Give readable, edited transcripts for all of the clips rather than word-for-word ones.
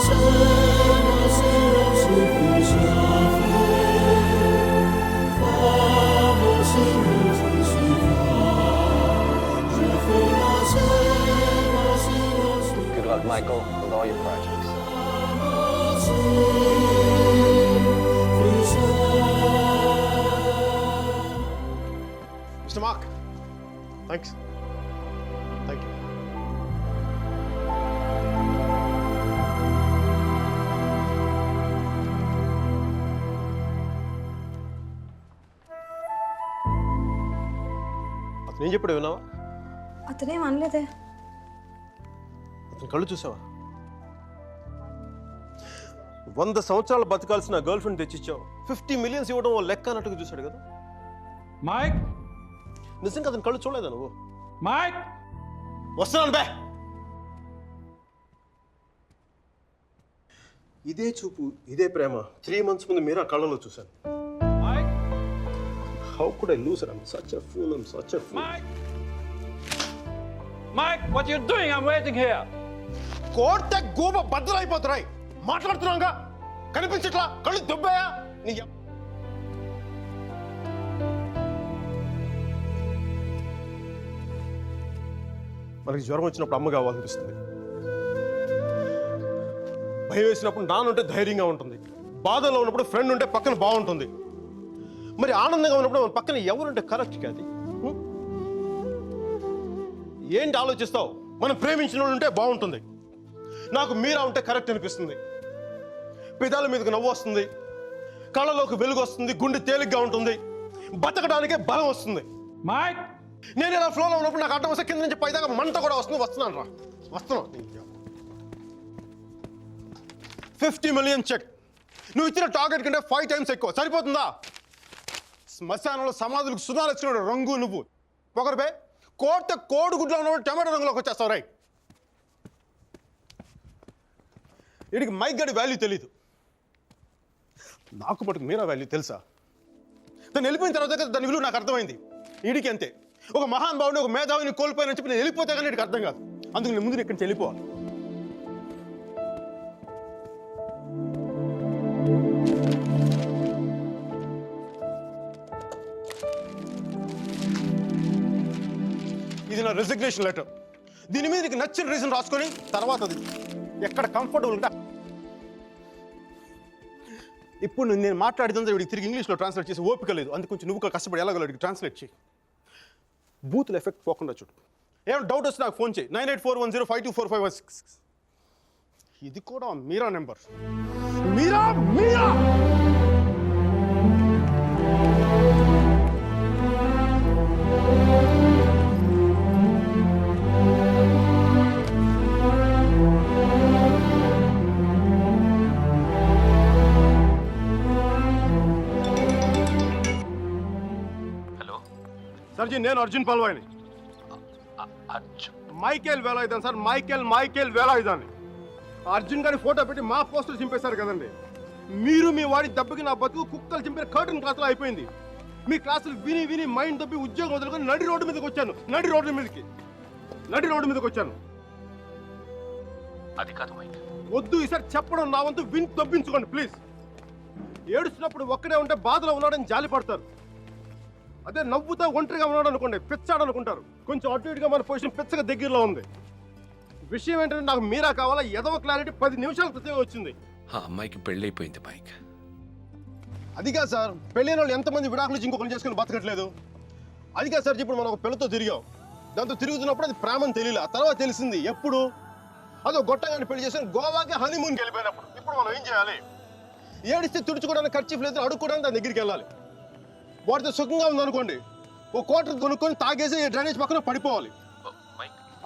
Good luck, Michael, with all your projects. Mr. Mark, thanks. Thank you. అతను ఏం చెప్పాడు విన్నావా? అతనేం అనలేదే. అతని కళ్ళు చూసావా? 100 సంవత్సరాలు బతకాల్సిన గర్ల్ ఫ్రెండ్ తెచ్చిచ్చావు. 50 మిలియన్స్ ఇవ్వడం లెక్క అన్నట్టుగా చూశాడు కదా. మైక్, నిజంగా అతని కళ్ళు చూడలేదా నువ్వు? మైక్, వస్తున్నాను బే. ఇదే చూపు, ఇదే ప్రేమ 3 months ముందు మీరు ఆ కళ్ళలో చూశాను. Mike, How could I lose her? I'm such a fool. I'm such a fool. Mike, Mike, what you doing? I'm waiting here. కోర్త గోబ బద్దలైపోతున్నాయి. మాట్లాడుతున్నాగా కనిపించట్లా, కళ్ళు దుబ్బాయా నీ మనకి జ్వరం వచ్చినప్పుడు అమ్మ కావాలనిపిస్తుంది, భయం వేసినప్పుడు నాన్నుంటే ధైర్యంగా ఉంటుంది, బాధలో ఉన్నప్పుడు ఫ్రెండ్ ఉంటే పక్కన బాగుంటుంది, మరి ఆనందంగా ఉన్నప్పుడు మన పక్కన ఎవరుంటే కరెక్ట్ కాదు. ఏంటి ఆలోచిస్తావు? మనం ప్రేమించిన వాళ్ళు ఉంటే బాగుంటుంది. నాకు మీరా ఉంటే కరెక్ట్ అనిపిస్తుంది. పెదాల మీదకు నవ్వు వస్తుంది, కళ్ళలోకి వెలుగు వస్తుంది, గుండె తేలిగ్గా ఉంటుంది, బతకడానికే బలం వస్తుంది. మైక్, నేను ఇలా ఫ్లోలో ఉన్నప్పుడు నాకు అడ్డం వస్తే కింద నుంచి పైదాకా మంట కూడా వస్తుంది. వస్తున్నాను రా, వస్తున్నాను. 50 మిలియన్ చెక్. నువ్వు ఇచ్చిన టార్గెట్ కంటే 5 times ఎక్కువ. సరిపోతుందా? శ్మశానంలో సమాధులకు సుధాలు వచ్చినాడు రంగు నువ్వు. పొగరపై కోడిగుడ్లో ఉన్నప్పుడు టమాటో రంగులోకి వచ్చేస్తావు. రై, వీడికి మైక్ గడి వాల్యూ తెలీదు, నాకు పట్టుకు మీరా వాల్యూ తెలుసా? తను వెళ్ళిపోయిన తర్వాత దాని విలువ నాకు అర్థమైంది. వీడికి అంతే. ఒక మహాన్ భావుని, ఒక మేధావిని కోల్పోయినని చెప్పి నేను వెళ్ళిపోతే కానీ వీడికి అర్థం కాదు. అందుకు నేను ముందు ఇక్కడి నుంచి వెళ్ళిపోవాలి. ఇది నా రెసిగ్నేషన్ లెటర్. దీని మీద నీకు నచ్చిన రీజన్ రాసుకొని తర్వాత అది ఎక్కడ కంఫర్టబుల్ ఉంటా. ఇప్పుడు నేను మాట్లాడితే వీడికి తిరిగి ఇంగ్లీష్లో ట్రాన్స్లేట్ చేసి ఓపిక లేదు. అందుకు కొంచెం నువ్వు కష్టపడి ఎలాగో ట్రాన్స్లేట్ చేయి. బూతుల ఎఫెక్ట్ పోకుండా చూడు. ఏమైనా డౌట్ వస్తే నాకు ఫోన్ చేయి. 9841052456. ఇది కూడా మీరా నెంబర్. మీరా మీరా సర్జీ, నేను అర్జున్ పల్వాయిని. మైకేల్ వేలాయుధాన్ సార్, మైకేల్ వేలాయుధాన్ని. అర్జున్ గారి ఫోటో పెట్టి మా పోస్టర్ చింపేశారు కదండి. మీరు మీ వాడి దెబ్బకి నా బతుకు కుక్కలు చింపిన కర్టన్ క్లాసులో అయిపోయింది. మీ క్లాసులు విని విని మైండ్ దబ్బి ఉద్యోగం వదులుకొని నడి రోడ్డు మీదకి వచ్చాను. నడి రోడ్డు మీదకి వచ్చాను. అది కాదు మైక్. వద్దు, ఈసారి చెప్పడం నా వంతు. విని తప్పించుకోండి ప్లీజ్. ఏడుస్తున్నప్పుడు ఒక్కడే ఉంటే బాధలో ఉన్నాడని జాలి పడతారు. అదే నవ్వుతా ఒంటరిగా ఉన్నాడు అనుకోండి, పిచ్చాడు అనుకుంటారు. కొంచెం అటు ఇటుగా మన పొజిషన్ పిచ్చగా దగ్గరలో ఉంది. విషయం ఏంటంటే నాకు మీరా కావాలా? ఎదవ క్లారిటీ 10 నిమిషాల క్రితం వచ్చింది. ఆ అమ్మాయికి పెళ్ళైపోయింది మైక్. అదిగా సార్, పెళ్ళైన వాళ్ళు ఎంతమంది విడాకులు ఇంకొకరు చేసుకుని బతకట్లేదు. అదిగా సార్, ఇప్పుడు మనం ఒక పిల్లతో తిరిగాం. దాంతో తిరుగుతున్నప్పుడు అది ప్రేమని తెలియలే. ఆ తర్వాత తెలిసింది. ఎప్పుడు? అదో గొట్టగాని పెళ్లి చేసుకుని గోవాకి హనీమూన్కి వెళ్ళిపోయినప్పుడు. ఇప్పుడు మనం ఏం చేయాలి? ఏడిస్తే తుడుచుకోవడానికి ఖర్చు లేదు, అడుక్కోవడానికి దాని దగ్గరికి వెళ్ళాలి. వాడితో సుఖంగా ఉందనుకోండి, ఓ కోటర్ కొనుక్కొని తాగేసి డ్రైనేజ్ పక్కన పడిపోవాలి.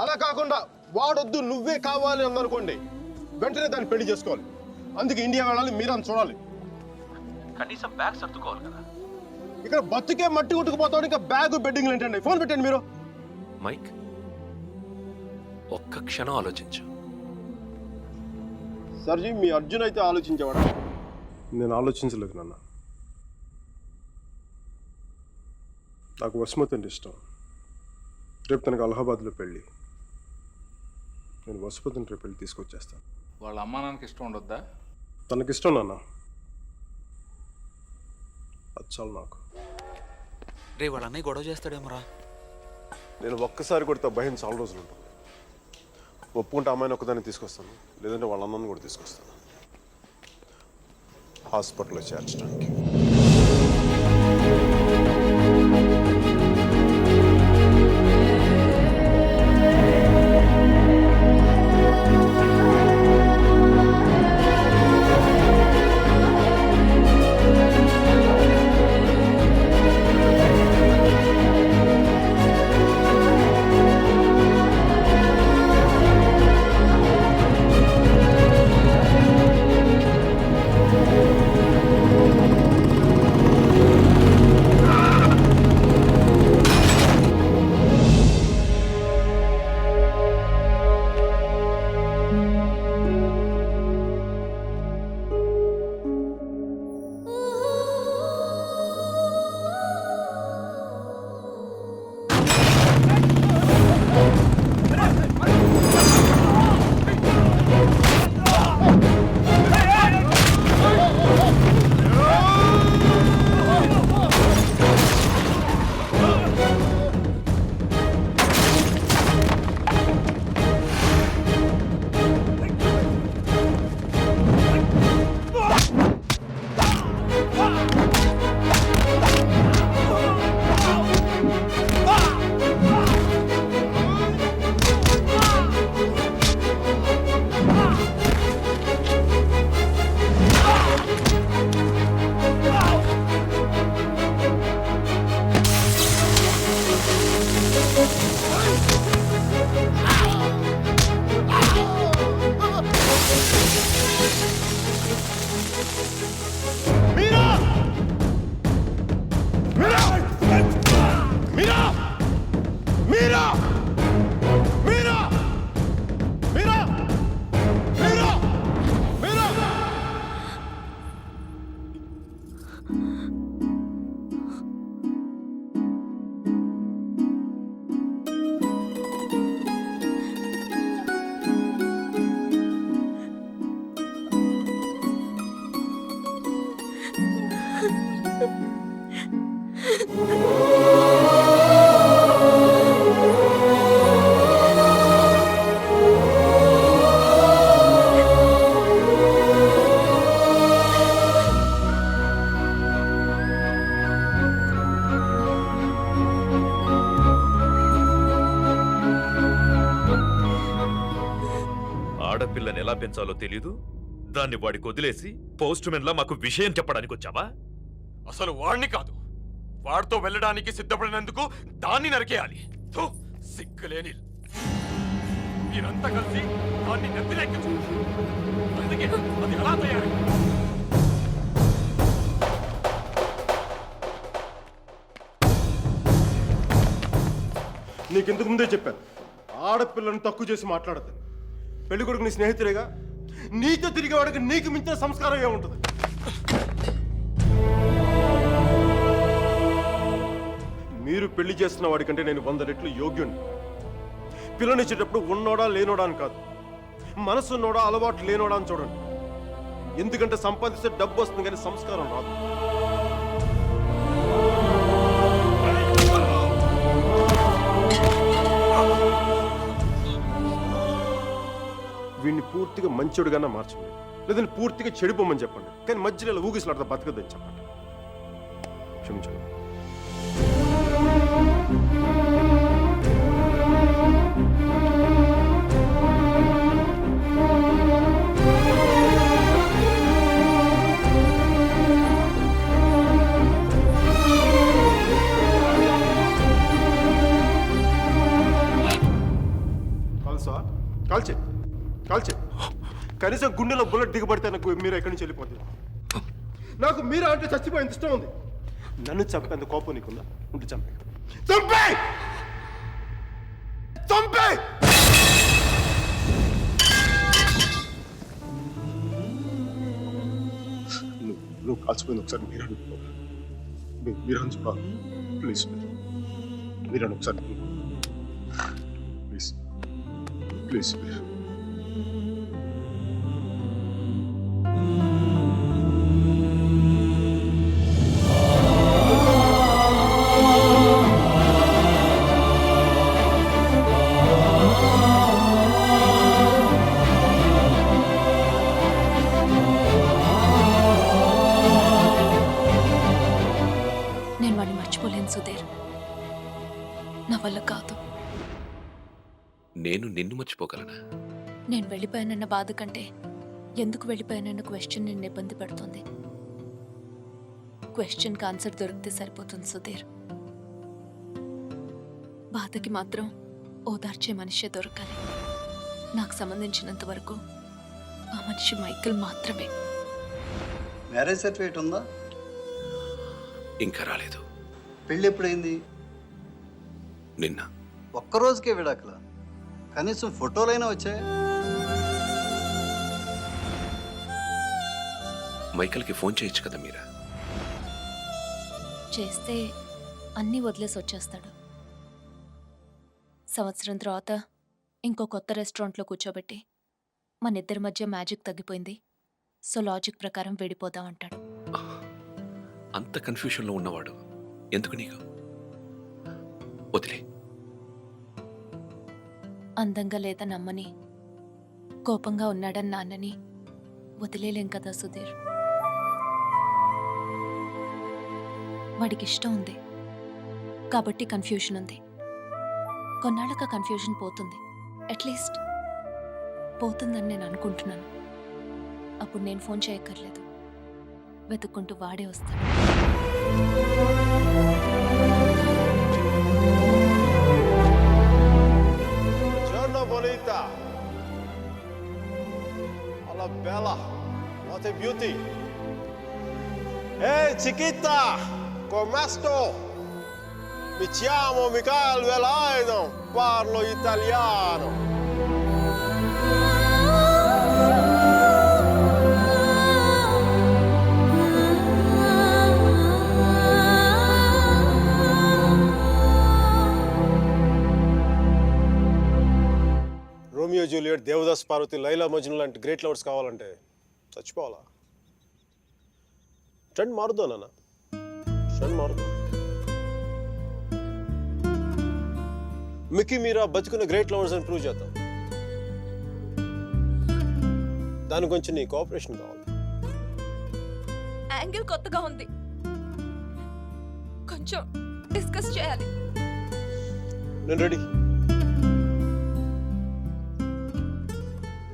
అలా కాకుండా వాడొద్దు నువ్వే కావాలి అందనుకోండి, వెంటనే దాన్ని పెళ్లి చేసుకోవాలి. అందుకే ఇండియా వెళ్ళాలి, మీరని చూడాలి. కనీసం బ్యాగ్ సర్దుకోవాలి కదా. ఇక్కడ బతుకే మట్టి కొట్టుకుపోతాడు, ఇంకా బ్యాగ్ బెడ్డింగ్ ఏంటండి? ఫోన్ పెట్టండి మీరు. మైక్, ఒక్క క్షణం ఆలోచించు. సర్జీ, మీ అర్జున్ అయితే ఆలోచించేవాడా? నేను ఆలోచించలేదు నాన్న. నాకు వసుమతి అంటే ఇష్టం. రేపు తనకు అలహాబాద్లో పెళ్ళి. నేను వసుమతిని రేపు పెళ్ళి తీసుకొచ్చేస్తాను. వాళ్ళ అమ్మా నాన్నకి ఇష్టం ఉండొద్దా? తనకిష్టం నాన్న, అది చాలు నాకు. రే వాళ్ళ అన్నయ్య గొడవ చేస్తాడేమోరా. నేను ఒక్కసారి కొడితే భయం చాలా రోజులు ఉంటుంది. ఒప్పుకుంటే అమ్మాయిని ఒక్కదాన్ని తీసుకొస్తాను, లేదంటే వాళ్ళ అమ్మని కూడా తీసుకొస్తాను హాస్పిటల్లో చేర్చడానికి. ఆడపిల్లని ఎలా పెంచాలో తెలీదు, దాన్ని వాడికి వదిలేసి పోస్ట్ మెన్ లా మాకు విషయం చెప్పడానికి వచ్చావా? అసలు వాడిని కాదు, వాడితో వెళ్ళడానికి సిద్ధపడినందుకు దాన్ని నరికేయాలి. సిగ్గులేని మీరంతా కలిసి దాన్ని నెత్తిలేకించు. అందుకే అది అలా తయారై నీకెందుకు ముందే చెప్పాను, ఆడపిల్లని తక్కువ చేసి మాట్లాడద్దు. పెళ్లి కొడుకు నీ స్నేహితులేగా, నీతో తిరిగేవాడికి నీకు మించిన సంస్కారం ఏముంటుంది? మీరు పెళ్లి చేస్తున్న వాడికంటే నేను 100 రెట్లు యోగ్యుణ్ణి. పిల్లనిచ్చేటప్పుడు ఉన్నోడా లేనోడా అని కాదు, మనసున్నోడా అలవాటు లేనోడా అని చూడండి. ఎందుకంటే సంపాదిస్తే డబ్బు వస్తుంది కానీ సంస్కారం రాదు. వీడిని పూర్తిగా మంచోడుగానే మార్చండి, లేదని పూర్తిగా చెడిపోమని చెప్పండి. కానీ మధ్యలో ఊగిసలాడతా బతకద్దని చెప్పండి. క్షమించండి. కాల్సా? కాల్చే కాల్చే. కనీసం గుండెలో బుల్లెట్ దిగబడితే నాకు మీరు ఎక్కడి నుంచి వెళ్ళిపోతుంది. నాకు మీరు అంటే చచ్చిపోయేంత ఇష్టం ఉంది. నన్ను చంపేంత కోపం నీకుందా? ఉంటే చంపే చంపే చంపే. నువ్వు కాల్చిపోయింది ఒకసారి మీరు అనుకో. మీరు అనుకో ప్లీజ్. మీరు ఒకసారి ప్లీజ్ ప్లీజ్. నేను నిన్ను మర్చిపోగలనా? నేను వెళ్ళిపోయానన్న బాధ కంటే ఎందుకు వెళ్ళిపోయానన్న క్వశ్చన్ నిన్ను ఇబ్బంది పెడుతుంది. క్వశ్చన్కి ఆన్సర్ దొరికితే సరిపోతుంది సుధీర్. బాధకి మాత్రం ఓదార్చే మనిషే దొరకాలి. నాకు సంబంధించినంత వరకు ఆ మనిషి మైకిల్ మాత్రమే. మ్యారేజ్ సర్టిఫికేట్ ఉందా? ఇంకా రాలేదు. పెళ్ళి ఎప్పుడైంది? నిన్న. ఒక్కరోజుకే విడాకుల? కనీసం ఫోటోలైనా వచ్చాయి? మైకల్కి ఫోన్ చేయొచ్చు కదా మీరా? చేస్తే అన్నీ వదిలేసి వచ్చేస్తాడు. సంవత్సరం తర్వాత ఇంకో కొత్త రెస్టారెంట్లో కూర్చోబెట్టి మన ఇద్దరి మధ్య మ్యాజిక్ తగ్గిపోయింది, సో లాజిక్ ప్రకారం విడిపోదాం అంటాడు. అంత కన్ఫ్యూషన్లో ఉన్నవాడు ఎందుకు నీకు? వదిలే. అందంగా లేదని అమ్మని, కోపంగా ఉన్నాడని నాన్నని వదిలేలేం కదా సుధీర్. వాడికి ఇష్టం ఉంది కాబట్టి కన్ఫ్యూషన్ ఉంది. కొన్నాళ్ళక కన్ఫ్యూషన్ పోతుంది, అట్లీస్ట్ పోతుందని నేను అనుకుంటున్నాను. అప్పుడు నేను ఫోన్ చేయక్కర్లేదు, వెతుక్కుంటూ వాడే వస్తాడు. Giorno bonita. Alla bella. What a beauty. Ehi chiquita, come sto? Mi chiamo Michael Velaino, parlo italiano. Romeo Juliet, Devdas Parvati, Laila Majnu లాంటి గ్రేట్ లవర్స్ కావాలంటే చచ్చిపోవాలా? ట్రెండ్ మారుద్దా నాన్న, ట్రెండ్ మారుద్దాం. మిక్కీ మీరా బతుకున్న గ్రేట్ లవర్స్ అని ప్రూవ్ చేద్దాం. దాని కొంచెం నీ కోఆపరేషన్ కావాలి. యాంగిల్ కొత్తగా ఉంది, కొంచెం డిస్కస్ చేయాలి. నేను రెడీ.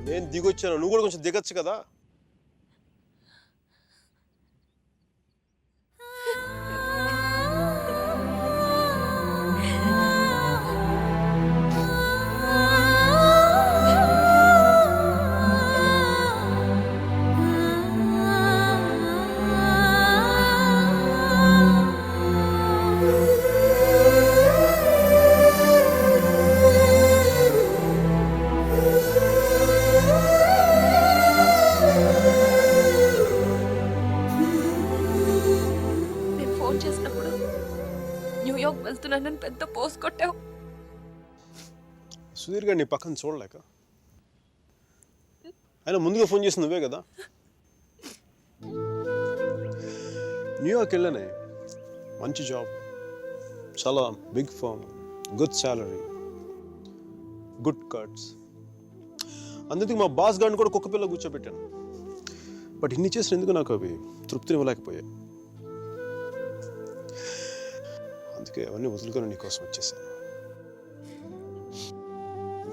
నేను దిగొచ్చాను, నువ్వు కూడా కొంచెం దిగచ్చు కదా. న్యూయార్క్ వెళ్తున్నానని పెద్ద పోస్ట్ కొట్టావు. సుధీర్ గారు నీ పక్కన చూడలేక, ఆయన ముందుగా ఫోన్ చేసి నువ్వే కదా. న్యూయార్క్ వెళ్ళానే, మంచి జాబ్, చాలా big firm, good salary, good cuts. అందుకే మా బాస్ గారిని కూడా కుక్క పిల్ల కూర్చోబెట్టాను. బట్ ఇన్ని చేసిన ఎందుకు నాకు అవి తృప్తిని ఇవ్వలేకపోయాయి. అందుకే అవన్నీ వదులుకొని నీకోసం వచ్చేసాను.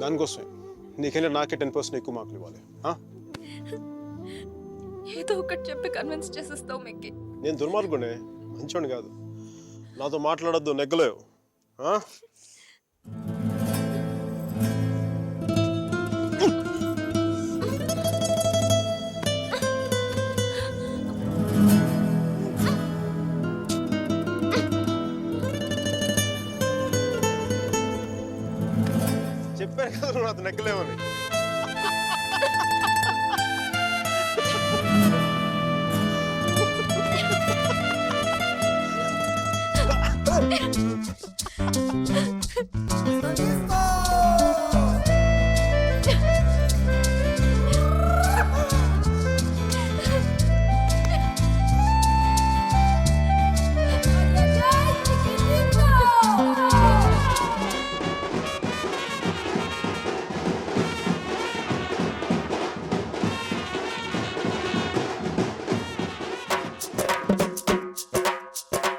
దానికోసమే నీకంటే నాకే 10% ఎక్కువ మార్కులు ఇవ్వాలి. ఏదో ఒకటి చెప్పి కన్విన్స్ చేసేస్తావు మిక్కీ. నేను దుర్మార్గునే, మంచోని కాదు. నాతో మాట్లాడొద్దు, నెగ్గలేవు. చెప్పాను కదా నువ్వు నాతో నెగ్గలేవని.